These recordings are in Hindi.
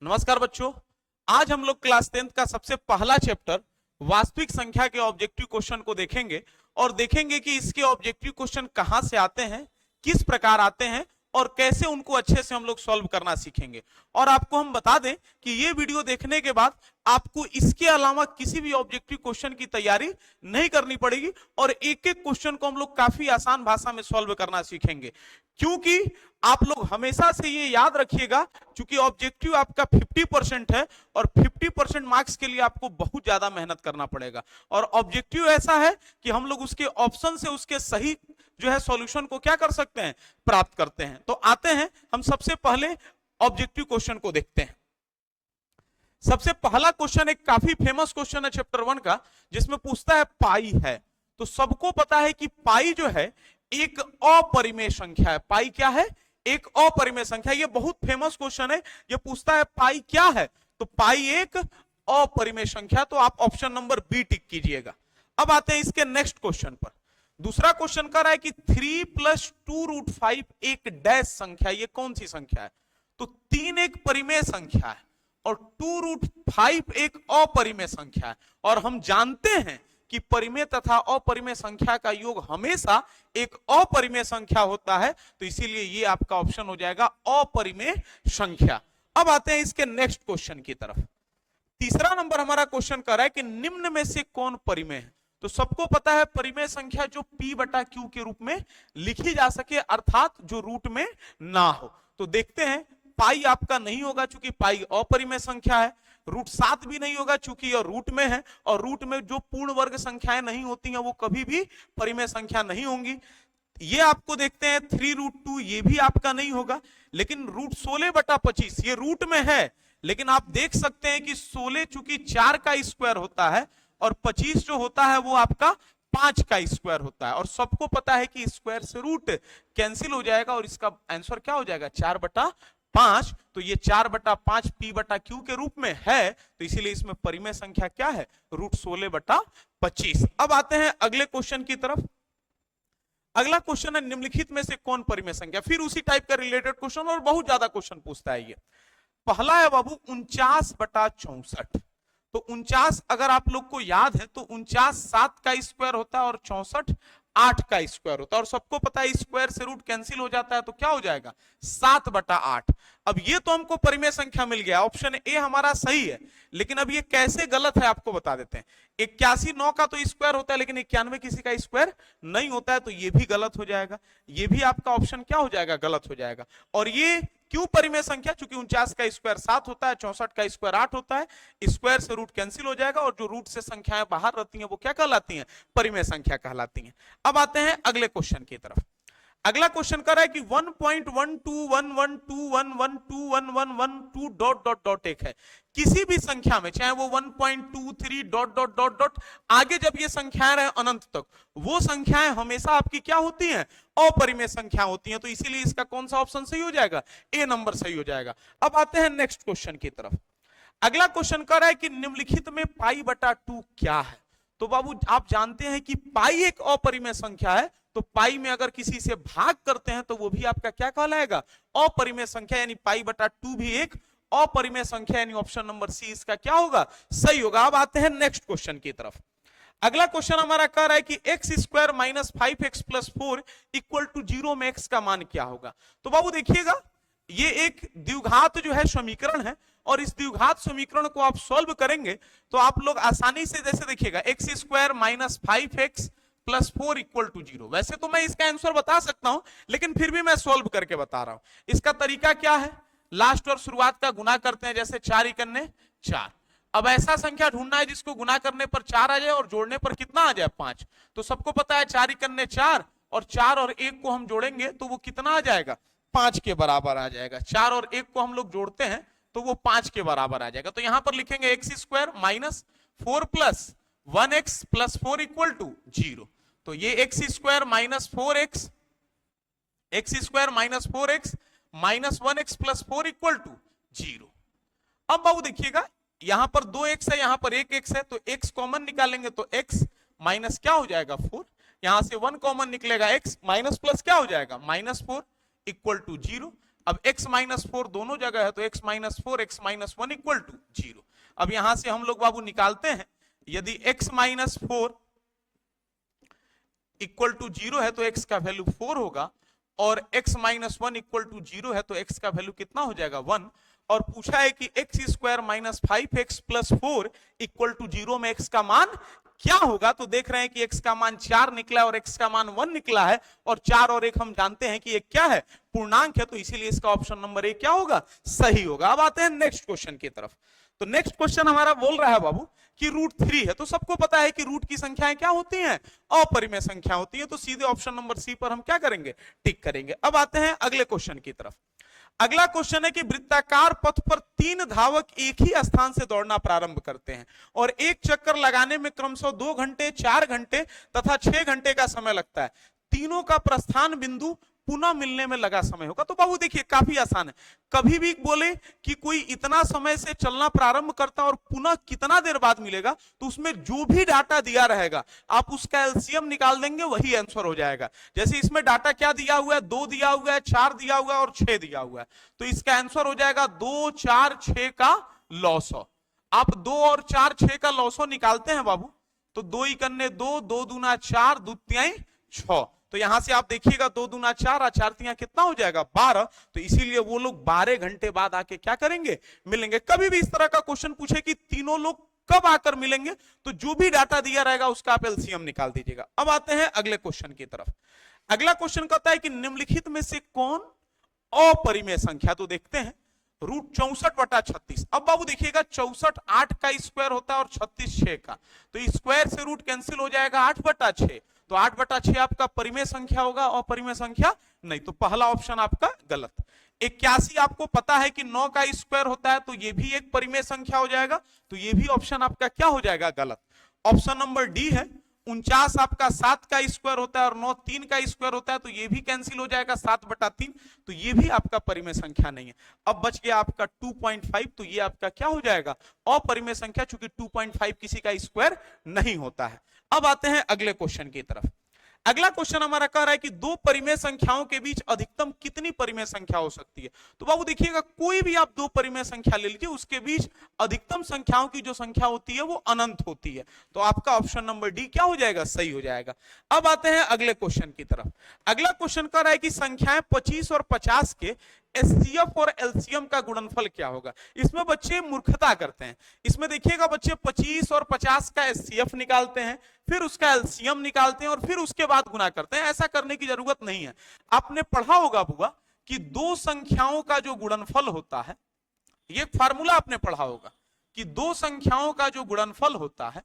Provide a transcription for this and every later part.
नमस्कार बच्चों, आज हम लोग क्लास 10th का सबसे पहला चैप्टर वास्तविक संख्या के ऑब्जेक्टिव क्वेश्चन को देखेंगे और देखेंगे कि इसके ऑब्जेक्टिव क्वेश्चन कहां से आते हैं, किस प्रकार आते हैं और कैसे उनको अच्छे से हम लोग सॉल्व करना सीखेंगे। और आपको हम बता दें कि ये वीडियो देखने के बाद आपको इसके अलावा किसी भी ऑब्जेक्टिव क्वेश्चन की तैयारी नहीं करनी पड़ेगी और एक एक क्वेश्चन को हम लोग काफी आसान भाषा में सॉल्व करना सीखेंगे। क्योंकि आप लोग हमेशा से ये याद रखिएगा, क्योंकि ऑब्जेक्टिव आपका 50% है और 50% मार्क्स के लिए आपको बहुत ज्यादा मेहनत करना पड़ेगा। और ऑब्जेक्टिव ऐसा है कि हम लोग उसके ऑप्शन से उसके सही जो है सॉल्यूशन को क्या कर सकते हैं, प्राप्त करते हैं। तो आते हैं, हम सबसे पहले ऑब्जेक्टिव क्वेश्चन को देखते हैं। सबसे पहला क्वेश्चन एक काफी फेमस क्वेश्चन है चैप्टर 1 का, जिसमें पूछता है पाई है। तो सबको पता है कि पाई जो है एक अपरिमेय संख्या है। पाई क्या है? एक अपरिमेय संख्या। ये बहुत फेमस क्वेश्चन है। ये पूछता है पाई क्या है, तो पाई एक अपरिमेय संख्या। तो आप ऑप्शन नंबर बी टिक कीजिएगा। अब आते हैं इसके नेक्स्ट क्वेश्चन पर। दूसरा क्वेश्चन कर रहा है कि 3 + 2√5 एक डैश संख्या, ये कौन सी संख्या है? तो 3 एक परिमेय संख्या है और 2√5 एक अपरिमेय संख्या है। और हम जानते हैं कि परिमेय तथा अपरिमेय संख्या का योग हमेशा एक अपरिमेय संख्या होता है, तो इसीलिए ये आपका ऑप्शन हो जाएगा अपरिमेय संख्या। अब आते हैं इसके नेक्स्ट क्वेश्चन की तरफ। तीसरा नंबर हमारा क्वेश्चन कर रहा है कि निम्न में से कौन परिमेय है? तो सबको पता है परिमेय संख्या जो P/Q के रूप में लिखी जा सके, अर्थात जो रूट में ना हो। तो देखते हैं, पाई आपका नहीं होगा चूंकि पाई अपरिमेय संख्या है। √7 भी नहीं होगा चूंकि यह रूट में है, और रूट में जो पूर्ण वर्ग संख्याएं नहीं होती हैं वो कभी भी परिमेय संख्या नहीं होंगी। ये आपको देखते हैं 3√2, ये भी आपका नहीं होगा। लेकिन √16/25 ये रूट में है, लेकिन आप देख सकते हैं कि 16 चूंकि 4 का स्क्वायर होता है और 25 जो होता है वो आपका 5 का स्क्वायर होता है। और सबको पता है कि स्क्वायर से रूट कैंसिल हो जाएगा और इसका आंसर क्या हो जाएगा, 4/5। तो ये 4/5 P/Q के रूप में है, तो इसीलिए इसमें परिमेय संख्या क्या है, √16/25। अब आते हैं अगले क्वेश्चन की तरफ। अगला क्वेश्चन है निम्नलिखित में से कौन परिमेय संख्या। फिर उसी टाइप का रिलेटेड क्वेश्चन और बहुत ज्यादा क्वेश्चन पूछता है ये। पहला है बाबू 49/64। तो 49 अगर आप लोग को याद है तो 49 7 का स्क्वायर होता है और 64 8 का स्क्वायर होता है। और सबको पता है स्क्वायर से रूट कैंसिल हो जाता है, तो क्या हो जाएगा, 7/8। अब ये तो हमको परिमेय संख्या मिल गया, ऑप्शन ए हमारा सही है। लेकिन अब ये कैसे गलत है आपको बता देते हैं। 81 9 का तो स्क्वायर होता है, लेकिन 91 किसी का स्क्वायर नहीं होता है, तो ये भी गलत हो जाएगा। ये भी आपका ऑप्शन क्या हो जाएगा, गलत हो जाएगा। और ये क्यों परिमेय संख्या? क्योंकि 49 का स्क्वायर 7 होता है, 64 का स्क्वायर 8 होता है। स्क्वायर से रूट कैंसिल हो जाएगा और जो रूट से संख्याएं बाहर रहती हैं वो क्या कहलाती हैं, परिमेय संख्या कहलाती हैं। अब आते हैं अगले क्वेश्चन की तरफ। अगला क्वेश्चन कर रहा है कि 1.121121121112 डॉट डॉट डॉट एक है। किसी भी संख्या में, चाहे वो 1.23 डॉट डॉट डॉट डॉट आगे जब ये संख्याएं रहे अनंत तक, वो संख्याएं हमेशा आपकी क्या होती हैं, अपरिमेय संख्या होती हैं। तो इसीलिए इसका कौन सा ऑप्शन सही हो जाएगा, ए नंबर सही हो जाएगा। अब आते हैं नेक्स्ट क्वेश्चन की तरफ। अगला क्वेश्चन कर रहा है कि निम्नलिखित में पाई/2 क्या है। तो बाबू आप जानते हैं कि पाई एक अपरिमेय संख्या है, तो पाई में अगर किसी से भाग करते हैं तो वो भी आपका क्या कहलाएगा, अपरिमेय संख्या। यानी पाई/2 भी एक अपरिमेय संख्या, यानी ऑप्शन नंबर सी इसका क्या होगा, सही होगा। अब आते हैं नेक्स्ट क्वेश्चन की तरफ। अगला क्वेश्चन हमारा कह रहा है कि x² - 5x + 4 = 0 में x का मान क्या होगा। तो बाबू देखिएगा, ये एक द्विघात जो है समीकरण है, और इस द्विघात समीकरण को आप सॉल्व करेंगे तो आप लोग आसानी से, जैसे देखिएगा x² - 5x + 4 = 0। वैसे तो मैं इसका आंसर बता सकता हूं, लेकिन फिर भी मैं सॉल्व करके बता रहा हूं। इसका तरीका क्या है, लास्ट और शुरुआत का गुना करते हैं, जैसे 4 × 4। अब ऐसा संख्या ढूंढना है जिसको गुना करने पर 4 आ जाए और जोड़ने पर कितना आ जाए, 5। तो सबको पता है 4 × 4, और 4 और 1 को हम जोड़ेंगे तो वो कितना आ जाएगा, 5 के बराबर आ जाएगा। 4 और 1 को हम लोग जोड़ते हैं तो वो 5 के बराबर आ जाएगा। तो यहां पर लिखेंगे x² - 4 + 1x + 4 = 0। तो ये x² - 4x - 4x -1x + 4 = 0। अब बाबू देखिएगा, यहां पर 2x है, यहां पर 1x है, तो x कॉमन निकालेंगे तो x माइनस क्या हो जाएगा, 4। यहां से 1 कॉमन निकलेगा, x माइनस प्लस क्या हो जाएगा, -4 = 0। अब x माइनस 4 दोनों जगह है तो x minus 4 x minus 1 equal to 0। अब यहां से हम लोग बाबू निकालते हैं, यदि x माइनस 4 इक्वल टू 0 है तो x का वैल्यू 4 होगा, और x माइनस 1 इक्वल टू 0 है तो x का वैल्यू कितना हो जाएगा 1। और पूछा है कि x square minus 5x plus 4 equal to 0 में x का मान क्या होगा, तो देख रहे हैं कि x का मान 4 निकला है और x का मान 1 निकला है, और 4 और 1 हम जानते हैं कि ये क्या है, पूर्णांक है, तो इसीलिए इसका ऑप्शन नंबर ए क्या होगा, सही होगा। अब आते हैं नेक्स्ट क्वेश्चन की तरफ। तो नेक्स्ट क्वेश्चन हमारा बोल रहा है बाबू कि √3 है, तो सबको पता है कि रूट की संख्याएं क्या होती हैं, अपरिमेय संख्या होती है, तो सीधे ऑप्शन नंबर सी पर हम क्या करेंगे, टिक करेंगे। अब आते हैं अगले क्वेश्चन की तरफ। अगला क्वेश्चन है कि वृत्ताकार पथ पर 3 धावक एक ही स्थान से दौड़ना प्रारंभ करते हैं और एक चक्कर लगाने में क्रमशः 2 घंटे, 4 घंटे तथा 6 घंटे का समय लगता है। तीनों का प्रस्थान बिंदु पुनः मिलने में लगा समय होगा। तो बाबू देखिए काफी आसान है, कभी भी बोले कि कोई इतना समय से चलना प्रारंभ करता और पुनः कितना देर बाद मिलेगा, तो उसमें जो भी डाटा दिया रहेगा आप उसका एलसीएम निकाल देंगे, वही आंसर हो जाएगा। जैसे इसमें डाटा क्या दिया हुआ है, 2 दिया हुआ है, 4 दिया हुआ है और 6 दिया हुआ है, तो इसका आंसर हो जाएगा 2, 4, 6 का लॉसो। आप 2 और 4, 6 का लॉसो निकालते हैं बाबू, तो 2 इकन्ने 2, 2 दूना 4, 2 तिहाई 6, तो यहां से आप देखिएगा 2 दूना 4 और 4 तिहाई कितना हो जाएगा 12, तो इसीलिए वो लोग 12 घंटे बाद आके क्या करेंगे, मिलेंगे। कभी भी इस तरह का क्वेश्चन पूछे कि तीनों लोग कब आकर मिलेंगे, तो जो भी डाटा दिया रहेगा उसका आप एलसीएम निकाल दीजिएगा। अब आते हैं अगले क्वेश्चन की तरफ। अगला क्वेश्चन कहता है कि निम्नलिखित में से कौन अपरिमेय संख्या, तो देखते हैं √64/36। अब बाबू देखिएगा 64 8 का स्क्वायर होता है और 36 6 का, तो स्क्वायर से रूट कैंसिल हो जाएगा 8/6, तो 8/6 आपका परिमेय संख्या होगा, अपरिमेय संख्या नहीं, तो पहला ऑप्शन आपका गलत। 81 आपको पता है कि 9 का स्क्वायर होता है, तो ये भी एक परिमेय संख्या हो जाएगा, तो ये भी ऑप्शन आपका क्या हो जाएगा, गलत। ऑप्शन नंबर डी है 49 आपका 7 का स्क्वायर होता है और 9 3 का स्क्वायर होता है, तो ये भी कैंसिल हो जाएगा 7/3, तो ये भी आपका परिमेय संख्या नहीं है। अब बच गया आपका 2.5, तो ये आपका क्या हो जाएगा, अपरिमेय संख्या, चूंकि 2.5 किसी का स्क्वायर नहीं होता है। अब आते हैं अगले क्वेश्चन की तरफ। अगला क्वेश्चन हमारा कह रहा है कि 2 परिमेय संख्याओं के बीच अधिकतम कितनी परिमेय संख्या हो सकती है। तो बाबू देखिएगा कोई भी आप 2 परिमेय संख्या ले लीजिए, उसके बीच अधिकतम संख्याओं की जो संख्या होती है वो अनंत होती है, तो आपका ऑप्शन नंबर डी क्या हो जाएगा, सही हो जाएगा। अब आते हैं अगले क्वेश्चन की तरफ। अगला क्वेश्चन कह रहा है कि संख्याएं 25 और 50 के एचसीएफ और एलसीएम का गुणनफल क्या होगा। इसमें बच्चे मूर्खता करते हैं, इसमें देखिएगा बच्चे 25 और 50 का एचसीएफ निकालते हैं, फिर उसका एलसीएम निकालते हैं और फिर उसके बाद गुना करते हैं। ऐसा करने की जरूरत नहीं है। आपने पढ़ा होगा बुआ कि 2 संख्याओं का जो गुणनफल होता है, ये फार्मूला आपने पढ़ा होगा कि 2 संख्याओं का जो गुणनफल होता है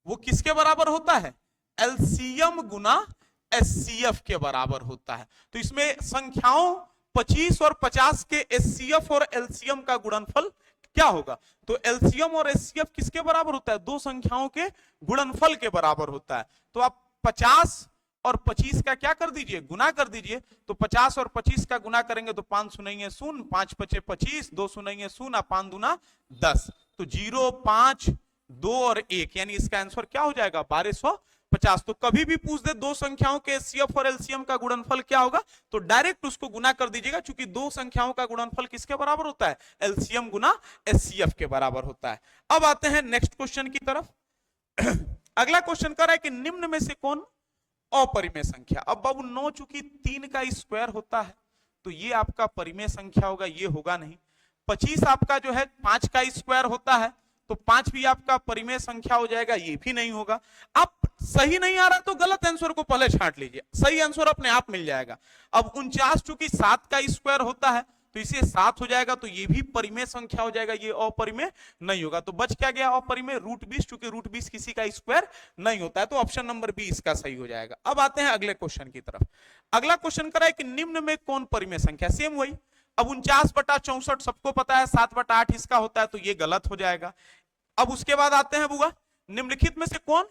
वो किसके बराबर होता है, एलसीएम गुना एचसीएफ के बराबर होता है। तो इसमें संख्याओं 25 और 50 के एचसीएफ और एलसीएम का गुणनफल क्या होगा, तो एलसीएम और एचसीएफ किसके बराबर होता है, 2 संख्याओं के गुणनफल के बराबर होता है। तो आप 50 और 25 का क्या कर दीजिए, गुना कर दीजिए, तो 50 और 25 का गुना करेंगे तो 5 शून्य 0, 5 पचे 25, 2 शून्य 0, 5 दूना 10, तो 0 5 2 और 1, यानी इसका आंसर क्या हो जाएगा 1250। तो कभी भी पूछ दे 2 संख्याओं के एचसीएफ और एलसीएम का गुणनफल क्या होगा, तो डायरेक्ट उसको गुना कर दीजिएगा, क्योंकि 2 संख्याओं का गुणनफल किसके बराबर होता है, एलसीएम गुना एचसीएफ के बराबर होता है। अब आते हैं नेक्स्ट क्वेश्चन की तरफ। अगला क्वेश्चन कर रहा है कि निम्न में से कौन अपरिमेय संख्या। अब बाबू 9 चूंकि 3 का स्क्वायर होता है, तो ये आपका परिमेय संख्या होगा, ये होगा नहीं। 25 आपका जो है 5 का स्क्वायर होता है, तो 5 भी आपका परिमेय संख्या हो जाएगा, ये भी नहीं होगा। आप सही नहीं आ रहा तो गलत आंसर को पहले छांट लीजिए, सही आंसर अपने आप मिल जाएगा। अब 49 चूंकि 7 का स्क्वायर होता है, तो इसे 7 हो जाएगा, तो ये भी परिमेय संख्या हो जाएगा, ये अपरिमेय नहीं होगा। तो बच क्या गया अपरिमेय, √20, चूंकि √20 किसी का स्क्वायर नहीं होता है, तो ऑप्शन नंबर बी इसका सही हो जाएगा। अब आते हैं अगले क्वेश्चन की तरफ। अगला क्वेश्चन करा है कि निम्न में कौन परिमेय संख्या, सेम वही। अब 49/64 सबको पता है, 7/8 इसका होता है, तो ये गलत हो जाएगा। अब उसके बाद आते हैं बुआ निम्नलिखित में से कौन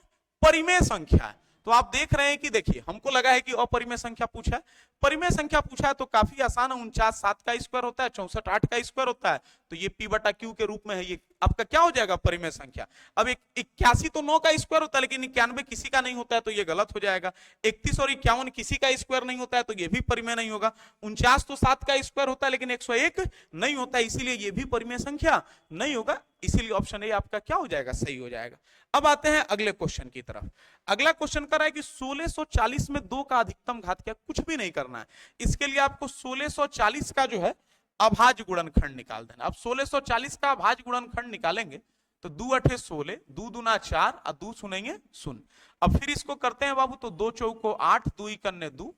परिमेय संख्या है, तो आप देख रहे हैं कि देखिए हमको लगा है कि अपरिमेय संख्या पूछा है, परिमेय संख्या पूछा है तो काफी आसान है। 49 7 का स्क्वायर होता है, 64 8 का स्क्वायर होता है, तो ये p बटा q के रूप में है, ये आपका क्या हो जाएगा परिमेय संख्या। अब 81 तो 9 का स्क्वायर होता है, लेकिन 91 किसी का नहीं होता है तो ये गलत हो जाएगा। 31 और 51 किसी का स्क्वायर नहीं होता है तो ये भी परिमेय नहीं होगा। 49 तो 7 का स्क्वायर होता है लेकिन 101 नहीं होता है, इसीलिए ये भी परिमेय संख्या नहीं होगा, इसीलिए ऑप्शन ए आपका क्या हो जाएगा, सही हो जाएगा। अब आते हैं अगले क्वेश्चन की तरफ। अगला क्वेश्चन कर रहा है कि 1640 में 2 का अधिकतम घात क्या, कुछ भी नहीं करना है, इसके लिए आपको 1640 का जो है अभाज्य गुणनखंड निकाल देना। अब 1640 का अभाज्य गुणनखंड निकालेंगे तो 2 अठे 16, 2 दूना 4 और 2 सुनेंगे 0। अब फिर इसको करते हैं बाबू, तो 2 चौको 8, 2 इकन्ने 2,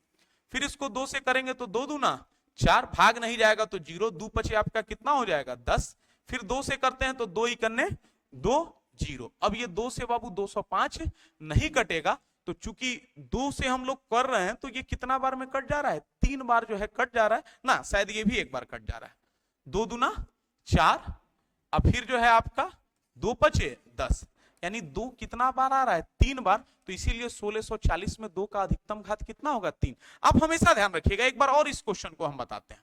फिर इसको 2 से करेंगे तो 2 दूना 4, भाग नहीं जाएगा तो 0, 2 पचे आपका कितना हो जाएगा 10, फिर 2 से करते हैं तो 2 इकन्ने 2 0। अब ये 2 से बाबू 205 नहीं कटेगा, तो चूंकि 2 से हम लोग कर रहे हैं तो ये कितना बार में कट जा रहा है, 3 बार जो है कट जा रहा है ना, शायद ये भी एक बार कट जा रहा है। 2 दूना 4, अब फिर जो है आपका 2 पचे 10, यानी 2 कितना बार आ रहा है, 3 बार, तो इसीलिए 1640 में 2 का अधिकतम घात कितना होगा 3। आप हमेशा ध्यान रखिएगा, एक बार और इस क्वेश्चन को हम बताते हैं।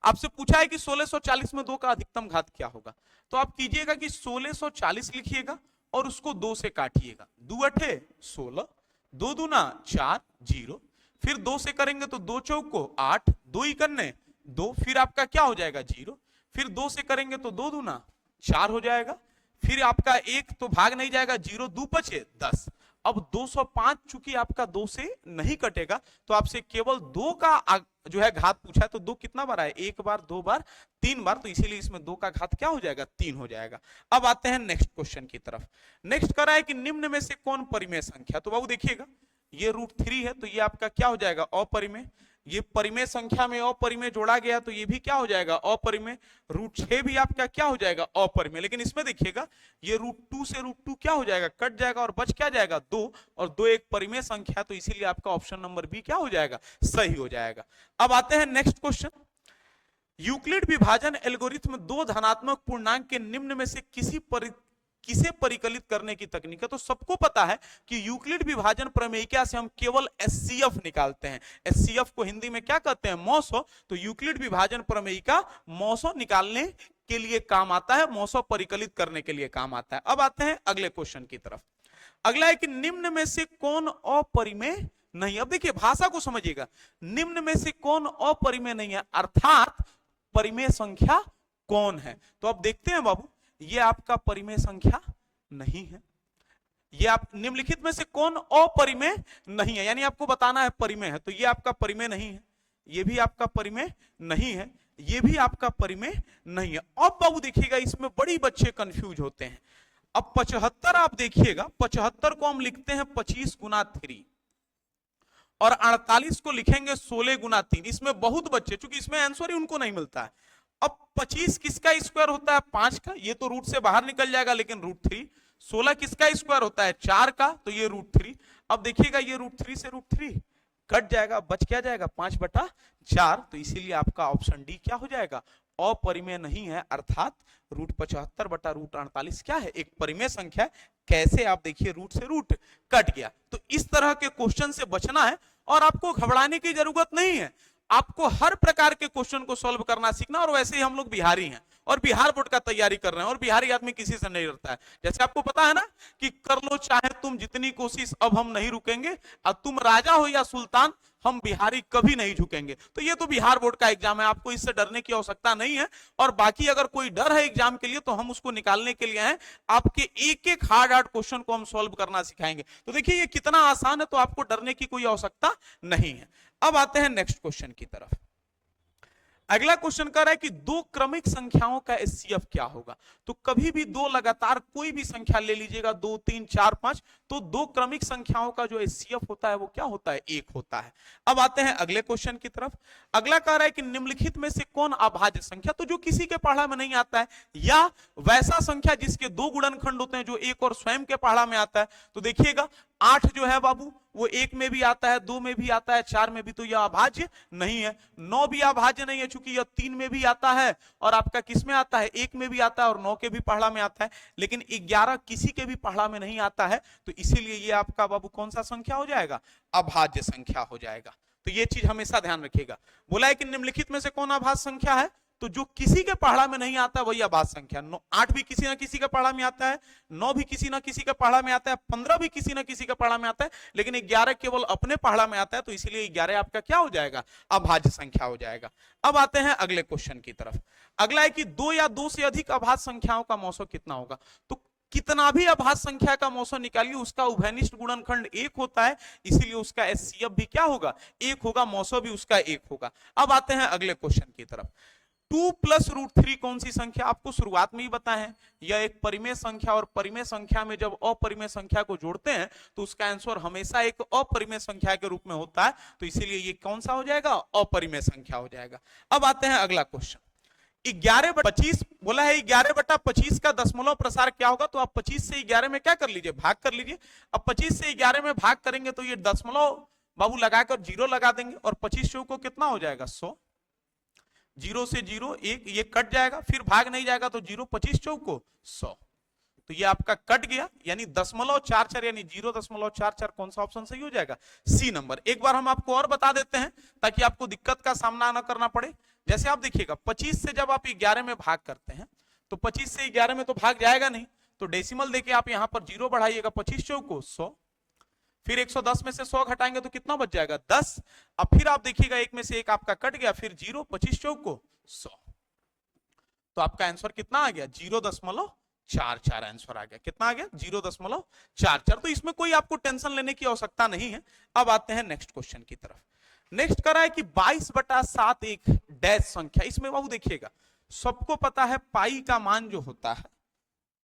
आपसे पूछा है कि 1640 में 2 का अधिकतम घात क्या होगा, तो आप कीजिएगा कि 1640 लिखिएगा और उसको 2 से काटिएगा, 2 अठे 16, 2 दूना 4 0, फिर 2 से करेंगे तो 2 चौको 8, 2 इकन्ने 2, फिर आपका क्या हो जाएगा 0, फिर 2 से करेंगे तो 2 दूना 4 हो जाएगा, फिर आपका 1 तो भाग नहीं जाएगा 0, 2 पचे 10। अब 205 चूंकि आपका 2 से नहीं कटेगा तो आपसे केवल 2 का जो है घात पूछा है, तो 2 कितना बार है, 1 बार 2 बार 3 बार, तो इसीलिए इसमें 2 का घात क्या हो जाएगा 3 हो जाएगा। अब आते हैं नेक्स्ट क्वेश्चन की तरफ। नेक्स्ट करा है कि निम्न में से कौन परिमेय संख्या, तो बाबू देखिएगा ये √3 है तो ये आपका क्या हो जाएगा अपरिमेय, ये परिमेय संख्या में अपरिमेय जोड़ा गया तो ये भी क्या हो जाएगा अपरिमेय, √6 भी आपका क्या हो जाएगा अपरिमेय, लेकिन इसमें देखिएगा ये √2 से √2 क्या हो जाएगा कट जाएगा और बच क्या जाएगा 2, और 2 एक परिमेय संख्या, तो इसीलिए आपका ऑप्शन नंबर बी क्या हो जाएगा सही हो जाएगा। अब आते हैं नेक्स्ट क्वेश्चन। यूक्लिड विभाजन एल्गोरिथम 2 धनात्मक पूर्णांक के निम्न में से किसे परिकलित करने की तकनीक है, तो सबको पता है कि यूक्लिड विभाजन प्रमेयिका से हम केवल एचसीएफ निकालते हैं। एचसीएफ को हिंदी में क्या कहते हैं, मौसो, तो यूक्लिड विभाजन प्रमेयिका मौसो निकालने के लिए काम आता है, मौसो परिकलित करने के लिए काम आता है। अब आते हैं अगले क्वेश्चन की तरफ। अगला है कि निम्न में से कौन अपरिमेय नहीं। अब देखिए भाषा को समझिएगा, निम्न में से कौन अपरिमेय नहीं है, अर्थात परिमेय संख्या कौन है। तो अब देखते हैं बाबू, ये आपका परिमेय संख्या नहीं है, ये आप निम्नलिखित में से कौन अपरिमेय नहीं है, यानी आपको बताना है परिमेय है, तो ये आपका परिमेय नहीं है, ये भी आपका परिमेय नहीं है, ये भी आपका परिमेय नहीं है। अब बाबू देखिएगा इसमें बड़ी बच्चे कंफ्यूज होते हैं। अब 75 आप देखिएगा, 75 को हम लिखते हैं 25 गुना 3 और 48 को लिखेंगे 16 गुना 3। इसमें बहुत बच्चे, चूंकि इसमें आंसर ही उनको नहीं मिलता है। अब 25 किसका स्क्वायर होता है 5 का, ये तो रूट से बाहर निकल जाएगा लेकिन √3। 16 किसका स्क्वायर होता है 4 का, तो ये √3। अब देखिएगा ये √3 से √3 कट जाएगा, बच क्या जाएगा 5/4, तो इसीलिए आपका ऑप्शन डी क्या हो जाएगा अपरिमेय नहीं है, अर्थात √75/√48 क्या है एक परिमेय संख्या। कैसे, आप देखिए रूट से रूट कट गया। तो इस तरह के क्वेश्चन से बचना है और आपको घबराने की जरूरत नहीं है, आपको हर प्रकार के क्वेश्चन को सॉल्व करना सीखना। और वैसे ही हम लोग बिहारी हैं और बिहार बोर्ड का तैयारी कर रहे हैं और बिहारी आदमी किसी से नहीं डरता है। जैसे आपको पता है ना कि कर लो चाहे तुम जितनी कोशिश, अब हम नहीं रुकेंगे, और तुम राजा हो या सुल्तान, हम बिहारी कभी नहीं झुकेंगे। तो ये तो बिहार बोर्ड का एग्जाम है, आपको इससे डरने की आवश्यकता नहीं है। और बाकी अगर कोई डर है एग्जाम के लिए तो हम उसको निकालने के लिए हैं, आपके एक एक हार्ड क्वेश्चन को हम सॉल्व करना सिखाएंगे। तो देखिए ये कितना आसान है, तो आपको डरने की कोई आवश्यकता नहीं है। अब आते हैं नेक्स्ट क्वेश्चन की तरफ। अगला क्वेश्चन कर रहा है कि 2 क्रमिक संख्याओं का एचसीएफ क्या होगा। तो कभी भी 2 लगातार कोई भी संख्या ले लीजिएगा, 2 3 4 5, तो 2 क्रमिक संख्याओं का जो एचसीएफ होता है वो क्या होता है 1 होता है। अब आते हैं अगले क्वेश्चन की तरफ। अगला कह रहा है कि निम्नलिखित में से कौन अभाज्य संख्या, तो जो किसी के पढ़ा में नहीं आता है, या वैसा संख्या जिसके 2 गुणनखंड होते हैं जो एक और स्वयं के पढ़ा में आता है। तो देखिएगा 8 जो है बाबू वो 1 में भी आता है, 2 में भी आता है, 4 में भी, तो यह अभाज्य नहीं है। 9 भी अभाज्य नहीं है चूंकि यह 3 में भी आता है और आपका किस में आता है, 1 में भी आता है और 9 के भी पहाड़ा में आता है, लेकिन 11 किसी के भी पहाड़ा में नहीं आता है, तो इसीलिए ये आपका बाबू कौन सा संख्या हो जाएगा, अभाज्य संख्या हो जाएगा। तो ये चीज हमेशा ध्यान रखिएगा। बोला है कि निम्नलिखित में से कौन अभाज्य संख्या है, तो जो किसी के पहाड़ा में नहीं आता वही अभाज्य संख्या। 8 भी किसी ना किसी के पहाड़ा में आता है, 9 भी किसी ना किसी के पहाड़ा में आता है, 15 भी किसी ना किसी के पहाड़ा में आता है, लेकिन 11 केवल अपने पहाड़ा में आता है, तो इसीलिए 11 आपका क्या हो जाएगा, अभाज्य संख्या हो जाएगा। अब आते हैं अगले क्वेश्चन की तरफ। अगला है कि 2 या 2 से अधिक अभाज्य संख्याओं का मौसो कितना होगा। तो कितना भी अभाज्य संख्या का मौसो निकालिए, उसका उभयनिष्ठ गुणनखंड 1 होता है, इसीलिए उसका एचसीएफ भी क्या होगा, 1 होगा, मौसो भी उसका 1 होगा। अब आते हैं अगले क्वेश्चन की तरफ। 2 + √3 कौन सी संख्या, आपको शुरुआत में ही बताया है, यह एक परिमेय संख्या, और परिमेय संख्या में जब अपरिमेय संख्या को जोड़ते हैं तो उसका आंसर हमेशा एक अपरिमेय संख्या के रूप में होता है, तो इसीलिए ये कौन सा हो जाएगा, अपरिमेय संख्या हो जाएगा। अब आते हैं अगला क्वेश्चन। 11/25 बोला है, 11/25 का दशमलव प्रसार क्या होगा, तो आप 25 से 11 में क्या कर लीजिए, भाग कर लीजिए। अब 25 से 11 में भाग करेंगे तो ये दशमलव बाबू लगाकर 0 लगा देंगे, और 25 चौक को कितना हो जाएगा, 100। 0 से 0 1, ये कट जाएगा, फिर भाग नहीं जाएगा, तो 0 25 चौक को 100, तो ये आपका कट गया, यानी 0.44 यानी 0.44 कौन सा ऑप्शन सही हो जाएगा, सी नंबर। एक बार हम आपको और बता देते हैं ताकि आपको दिक्कत का सामना ना करना पड़े। जैसे आप देखिएगा 25 से जब आप 11 में भाग करते हैं तो 25 से 11 में तो भाग जाएगा नहीं, तो डेसिमल देके आप यहां पर 0 बढ़ाइएगा, 25 चौक को 100, फिर 110 में से 100 घटाएंगे तो कितना बच जाएगा, 10। अब फिर आप देखिएगा 1 में से 1 आपका कट गया, फिर 0 25 चौक को 100, तो आपका आंसर कितना आ गया, 0.44 आंसर आ गया। कितना आ गया, 0.44। तो इसमें कोई आपको टेंशन लेने की आवश्यकता नहीं है। अब आते हैं नेक्स्ट क्वेश्चन की तरफ। नेक्स्ट करा है कि 22/7 एक डैश संख्या। इसमें बाबू देखिएगा, सबको पता है पाई का मान जो होता है,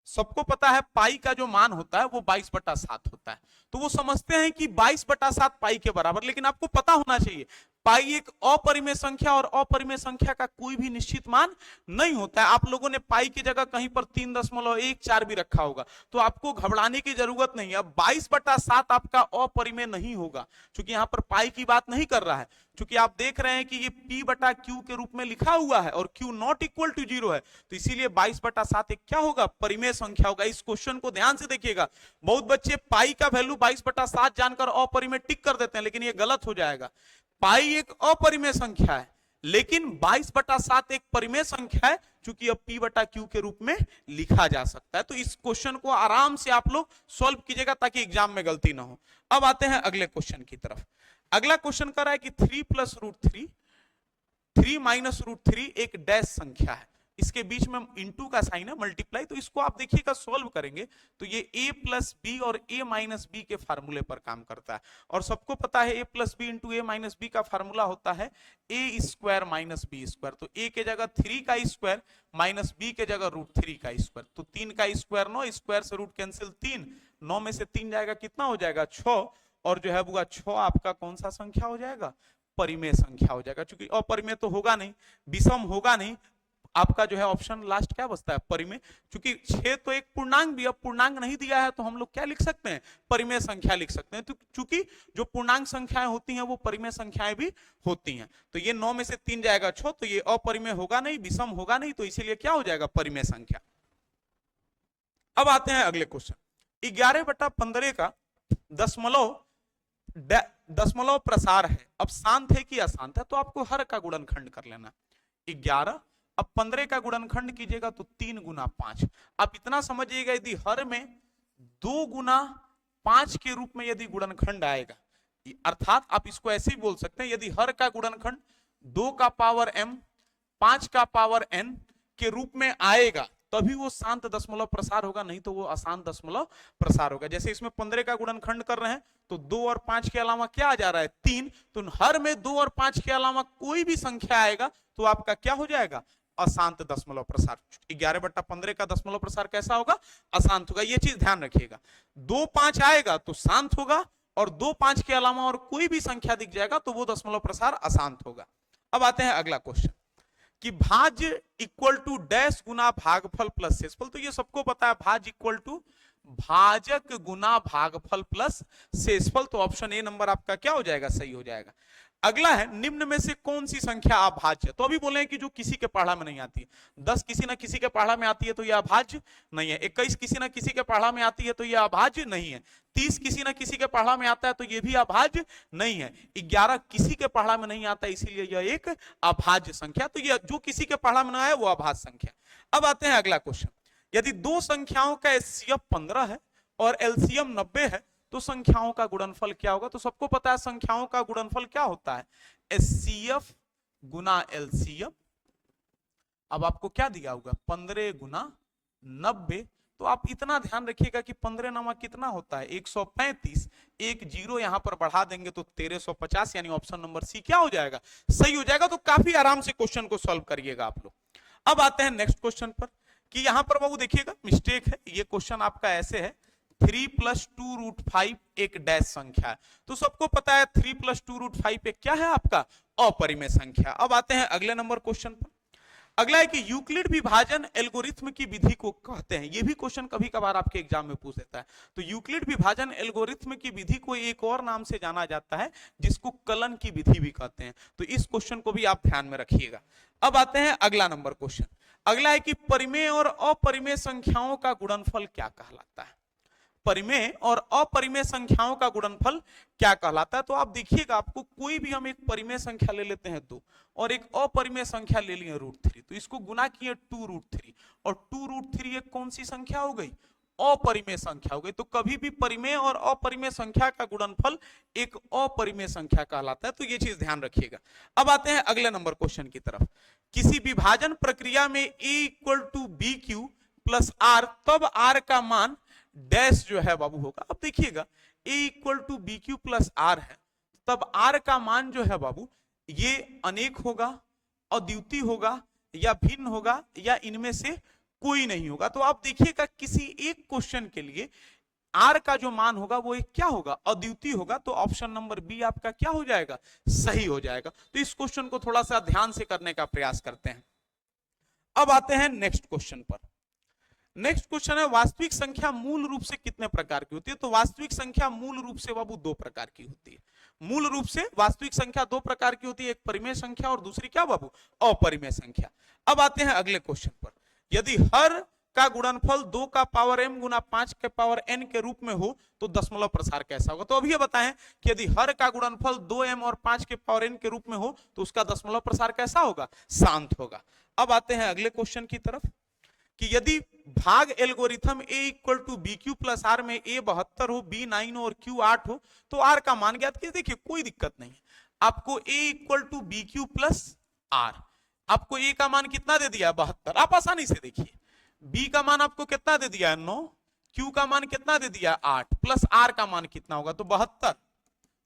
सबको पता है पाई का जो मान होता है वो 22/7 होता है, तो वो समझते हैं कि 22/7 पाई के बराबर। लेकिन आपको पता होना चाहिए पाई एक अपरिमेय संख्या, और अपरिमेय संख्या का कोई भी निश्चित मान नहीं होता है। आप लोगों ने पाई की जगह कहीं पर 3.14 भी रखा होगा, तो आपको घबराने की जरूरत नहीं है। अब 22/7 आपका अपरिमेय नहीं होगा, क्योंकि यहां पर पाई की बात नहीं कर रहा है। क्योंकि आप देख रहे हैं कि ये P/Q के रूप में लिखा हुआ है और Q नॉट इक्वल टू 0 है, तो इसीलिए 22/7 एक क्या होगा, परिमेय संख्या होगा। इस क्वेश्चन को ध्यान से देखिएगा। बहुत बच्चे पाई का वैल्यू 22/7 जानकर अपरिमेय टिक कर देते हैं, लेकिन ये गलत हो जाएगा। पाई एक अपरिमेय संख्या है, लेकिन 22/7 एक परिमेय संख्या है, क्योंकि अब P/Q के रूप में लिखा जा सकता है। तो इस क्वेश्चन को आराम से आप लोग सॉल्व कीजिएगा ताकि एग्जाम में गलती ना हो। अब आते हैं अगले क्वेश्चन की तरफ। अगला क्वेश्चन कर रहा है कि 3 + √3 3 - √3 एक डैश संख्या है, इसके बीच में इंटू का साइन है, मल्टीप्लाई। तो इसको आप देखिएगा सॉल्व करेंगे तो ये a + b और a - b के फार्मूले पर काम करता है, और सबको पता है a + b × a - b का फार्मूला होता है a² - b²। तो a के जगह 3 का स्क्वायर माइनस b के जगह √3 का स्क्वायर, तो 3 का स्क्वायर 9, स्क्वायर से रूट कैंसिल 3, 9 में से 3 जाएगा, कितना हो जाएगा, 6, और जो है वो 6 आपका कौन सा संख्या हो जाएगा, परिमेय संख्या हो जाएगा। क्योंकि अपरिमेय तो होगा नहीं, विषम होगा नहीं, आपका जो है ऑप्शन लास्ट क्या बचता है, परिमेय। क्योंकि 6 तो एक पूर्णांक भी, अब पूर्णांक नहीं दिया है तो हम लोग क्या लिख सकते हैं, परिमेय संख्या लिख सकते हैं। तो चूंकि जो पूर्णांक संख्याएं होती हैं वो परिमेय संख्याएं भी होती हैं, तो ये 9 में से 3 जाएगा 6, तो ये अपरिमेय होगा नहीं, विषम होगा नहीं, तो इसीलिए क्या हो जाएगा, परिमेय संख्या। अब आते हैं अगले क्वेश्चन। 11/15 का दशमलव प्रसार है, अब शांत है कि अशांत है, तो आपको हर का गुणनखंड कर लेना। 11 अब 15 का गुणनखंड कीजिएगा तो 3 × 5। आप इतना समझिएगा, यदि हर में 2 × 5 के रूप में यदि गुणनखंड आएगा, अर्थात आप इसको ऐसे ही बोल सकते हैं, यदि हर का गुणनखंड 2 का पावर m 5 का पावर n के रूप में आएगा तभी वो शांत दशमलव प्रसार होगा, नहीं तो वो अशांत दशमलव प्रसार होगा। जैसे इसमें 15 का गुणनखंड कर रहे हैं तो 2 और 5 के अलावा क्या आ जा रहा है, 3, तो हर में 2 और 5 के अलावा कोई भी संख्या आएगा तो आपका क्या हो जाएगा, अशांत दशमलव प्रसार। 11/15 का दशमलव प्रसार कैसा होगा, अशांत होगा। ये चीज ध्यान रखिएगा, 2 5 आएगा तो शांत होगा, और 2 5 के अलावा और कोई भी संख्या दिख जाएगा तो वो दशमलव प्रसार अशांत होगा। अब आते हैं अगला क्वेश्चन कि भाज्य इक्वल टू डैश गुना भागफल प्लस शेषफल। तो ये सबको पता है, भाज्य इक्वल टू भाजक गुना भागफल प्लस शेषफल। तो ऑप्शन ए नंबर आपका क्या हो जाएगा, सही हो जाएगा। अगला है, निम्न में से कौन सी संख्या अभाज्य है? तो अभी बोले हैं कि जो किसी के पढ़ा में नहीं आती है। 10 किसी ना किसी के पढ़ा में आती है तो यह अभाज्य नहीं है। 21 किसी ना किसी के पढ़ा में आती है तो यह अभाज्य नहीं है। 30 किसी ना किसी के पढ़ा में आता है तो यह भी अभाज्य नहीं है। 11 किसी के पढ़ा में नहीं आता, इसीलिए यह एक अभाज्य संख्या। तो यह जो किसी के पढ़ा में ना आए वो अभाज्य संख्या। अब आते हैं अगला क्वेश्चन। यदि दो संख्याओं का एचसीएफ 15 है और एलसीएम 90 है तो संख्याओं का गुणनफल क्या होगा? तो सबको पता है संख्याओं का गुणनफल क्या होता है, एचसीएफ गुना एलसीएम। अब आपको क्या दिया होगा, 15 गुना 90। तो आप इतना ध्यान रखिएगा कि 15 नामा कितना होता है, 135। एक जीरो यहां पर बढ़ा देंगे तो 1350, यानी ऑप्शन नंबर सी क्या हो जाएगा, सही हो जाएगा। तो काफी आराम से क्वेश्चन को सॉल्व करिएगा आप लोग। अब आते हैं नेक्स्ट क्वेश्चन पर कि यहां पर बाबू देखिएगा मिस्टेक है। ये क्वेश्चन आपका ऐसे है, 3 + 2√5 एक डैश संख्या है। तो सबको पता है 3 + 2√5 एक क्या है आपका, अपरिमेय संख्या। अब आते हैं अगले नंबर क्वेश्चन पर। अगला है कि यूक्लिड विभाजन एल्गोरिथ्म की विधि को कहते हैं। ये भी क्वेश्चन कभी कभार आपके एग्जाम में पूछ देता है। तो यूक्लिड विभाजन एल्गोरिथ्म की विधि को एक और नाम से जाना जाता है जिसको कलन की विधि भी कहते हैं। तो इस क्वेश्चन को भी आप ध्यान में रखिएगा। अब आते हैं अगला नंबर क्वेश्चन। अगला है कि परिमेय और अपरिमेय संख्याओं का गुणनफल क्या कहलाता है? परिमेय और अपरिमेय संख्याओं का गुणनफल क्या कहलाता है? तो आप देखिएगा, आपको कोई भी हम एक परिमेय संख्या ले लेते हैं 2 और एक अपरिमेय संख्या ले लिए √3, तो इसको गुना किए 2√3 और 2√3 एक कौन सी संख्या हो गई, अपरिमेय संख्या हो गई। तो कभी भी परिमेय और अपरिमेय संख्या का गुणनफल एक अपरिमेय संख्या कहलाता है। तो ये चीज ध्यान रखिएगा। अब आते हैं अगले नंबर क्वेश्चन की तरफ। किसी विभाजन प्रक्रिया में a = bq + r, तब r का मान डैश जो है बाबू होगा। अब देखिएगा a = bq + r है, तब r का मान जो है बाबू ये अनेक होगा, अद्वितीय होगा, या भिन्न होगा, या इनमें से कोई नहीं होगा। तो आप देखिएगा किसी एक क्वेश्चन के लिए r का जो मान होगा वो एक क्या होगा, अद्वितीय होगा। तो ऑप्शन नंबर बी आपका क्या हो जाएगा, सही हो जाएगा। तो इस क्वेश्चन को थोड़ा सा ध्यान से करने का प्रयास करते हैं। अब आते हैं नेक्स्ट क्वेश्चन पर। नेक्स्ट क्वेश्चन है, वास्तविक संख्या मूल रूप से कितने प्रकार की होती है? तो वास्तविक संख्या मूल रूप से बाबू 2 प्रकार की होती है। मूल रूप से वास्तविक संख्या 2 प्रकार की होती है, एक परिमेय संख्या और दूसरी क्या बाबू, अपरिमेय संख्या। अब आते हैं अगले क्वेश्चन पर। यदि हर का गुणनफल 2 का पावर m गुना 5 के पावर n के रूप में हो तो दशमलव प्रसार कैसा होगा? तो अभी ये बताएं कि यदि हर का गुणनफल 2m और 5 के पावर n के रूप में हो तो उसका दशमलव प्रसार कैसा होगा, शांत होगा। अब आते हैं अगले क्वेश्चन की तरफ कि यदि भाग एल्गोरिथम a = bq + r में a 72 हो, b 9 हो और q 8 हो तो r का मान ज्ञात कीजिए। देखिए कोई दिक्कत नहीं है, आपको a = bq + r, आपको a का मान कितना दे दिया, 72। आप आसानी से देखिए, b का मान आपको कितना दे दिया है, 9, q का मान कितना दे दिया, 8, प्लस r का मान कितना होगा, तो 72।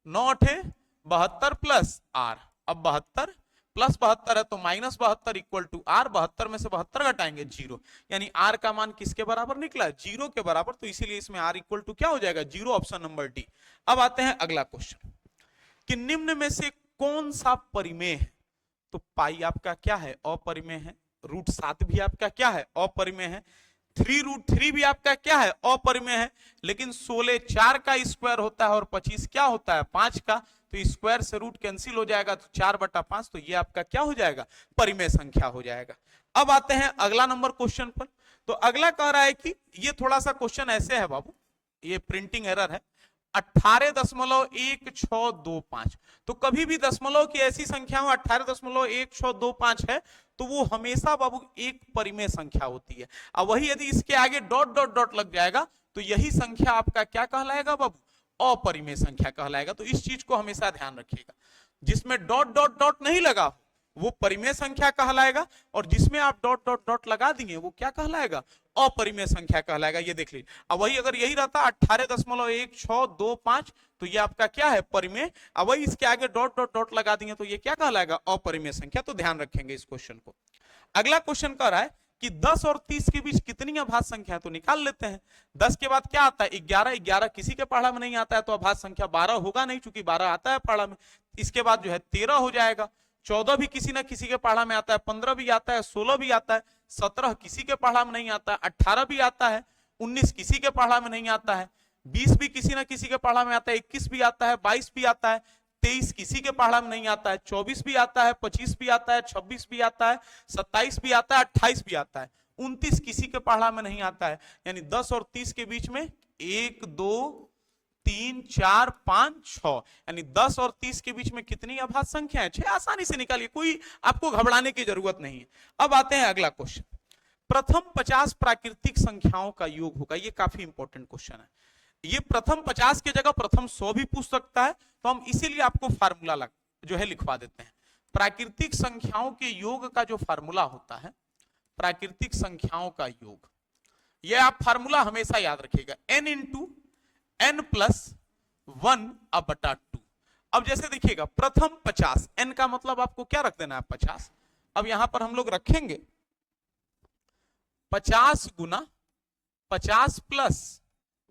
9 8 72 प्लस r, अब 72 प्लस 72 है तो -72 = r। 72 में से 72 घटाएंगे 0, यानी r का मान किसके बराबर निकला, 0 के बराबर। तो इसीलिए इसमें r = क्या हो जाएगा, 0, ऑप्शन नंबर डी। अब आते हैं अगला क्वेश्चन कि निम्न में से कौन सा परिमेय है? तो पाई आपका क्या है, अपरिमेय है। √7 भी आपका क्या है, अपरिमेय है। 3√3 भी आपका क्या है, अपरिमेय है। लेकिन 16 4 का स्क्वायर होता है और 25 क्या होता है, 5 का। तो स्क्वायर से रूट कैंसिल हो जाएगा तो 4/5, तो ये आपका क्या हो जाएगा, परिमेय संख्या हो जाएगा। अब आते हैं अगला नंबर क्वेश्चन पर। तो अगला कह रहा है कि ये थोड़ा सा क्वेश्चन ऐसे है बाबू, ये प्रिंटिंग एरर है, 18.1625। तो कभी भी दशमलव की ऐसी संख्या में 18.1625 है तो वो हमेशा बाबू एक परिमेय संख्या होती है। अब वही यदि इसके आगे डॉट डॉट डॉट लग जाएगा तो यही संख्या आपका क्या कहलाएगा बाबू, अपरिमेय संख्या कहलाएगा। तो इस चीज को हमेशा ध्यान रखिएगा, जिसमें डॉट डॉट डॉट नहीं लगा वो परिमेय संख्या कहलाएगा, और जिसमें आप डॉट डॉट डॉट लगा दिए वो क्या कहलाएगा, अपरिमेय संख्या कहलाएगा। ये देख लीजिए, अब वही अगर यही रहता 18.1625 तो ये आपका क्या है, परिमेय। अब वही इसके आगे डॉट डॉट डॉट लगा दिए तो ये क्या कहलाएगा, अपरिमेय संख्या। तो ध्यान रखेंगे इस क्वेश्चन को। अगला क्वेश्चन कह रहा है कि 10 और 30 के बीच कितनी अभाज्य संख्या, तो निकाल लेते हैं। 10 के बाद क्या आता है, 11। 11 किसी के पढ़ा में नहीं आता है तो अभाज्य संख्या 12 होगा नहीं, चूंकि 12 आता है पढ़ा में। इसके बाद जो है 13 हो जाएगा। 14 भी किसी ना किसी के पढ़ा में आता है, 15 भी आता है, 16 भी आता है, 17 किसी के पढ़ा में नहीं आता है, 18 भी आता है, 19 किसी के पढ़ा में नहीं आता है, 20 भी किसी ना किसी के पढ़ा में आता है, 21 भी आता है, 22 भी आता है, 23 किसी के पढ़ा में नहीं आता है, 24 भी आता है, 25 भी आता है, 26 भी आता है, 27 भी आता है, 28 भी आता है, 29 किसी के पढ़ा में नहीं आता है। यानी 10 और 30 के बीच में 1 2 3 4 5 6, यानी 10 और 30 के बीच में कितनी अभाज्य संख्या है? 6। आसानी से निकालिए, कोई आपको घबराने की जरूरत नहीं है। अब आते हैं अगला क्वेश्चन, प्रथम 50 प्राकृतिक संख्याओं का योग होगा। ये काफी इंपॉर्टेंट क्वेश्चन है। ये प्रथम 50 की जगह प्रथम 100 भी पूछ सकता है, तो हम इसीलिए आपको फार्मूला जो है लिखवा देते हैं। प्राकृतिक संख्याओं के योग का जो फार्मूला होता है, प्राकृतिक संख्याओं का योग, ये आप फार्मूला हमेशा याद रखिएगा, n इंटू n प्लस 1/2। अब जैसे देखिएगा प्रथम 50, n का मतलब आपको क्या रख देना है? 50। अब यहां पर हम लोग रखेंगे 50 गुना 50 प्लस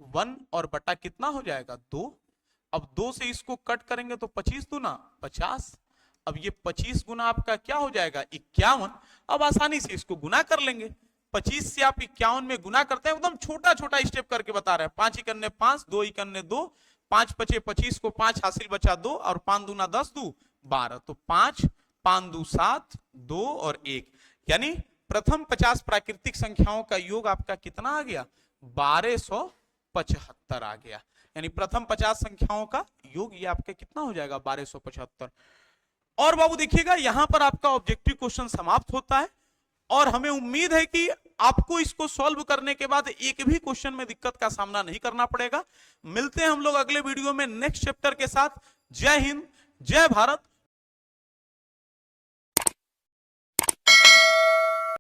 1 और बटा कितना हो जाएगा? 2। अब 2 से इसको कट करेंगे तो 25 दूना 50। अब ये 25 गुना आपका क्या हो जाएगा? 51। अब आसानी से इसको गुना कर लेंगे, 25 से आप 51 में गुना करते हैं, एकदम छोटा छोटा स्टेप करके बता रहे हैं। 5 इकन्ने 5, 2 इकन्ने 2, 5 पचे 25 को 5 हासिल बचा 2 और 5 दूना 10, 2 12, तो 5 5 2 7, 2 और 1, यानी प्रथम 50 प्राकृतिक संख्याओं का योग आपका कितना आ गया? 1275 आ गया। यानी प्रथम 50 संख्याओं का योग ये आपका कितना हो जाएगा? 1275। और बाबू देखिएगा यहां पर आपका ऑब्जेक्टिव क्वेश्चन समाप्त होता है, और हमें उम्मीद है कि आपको इसको सॉल्व करने के बाद एक भी क्वेश्चन में दिक्कत का सामना नहीं करना पड़ेगा। मिलते हैं हम लोग अगले वीडियो में नेक्स्ट चैप्टर के साथ। जय हिंद, जय भारत।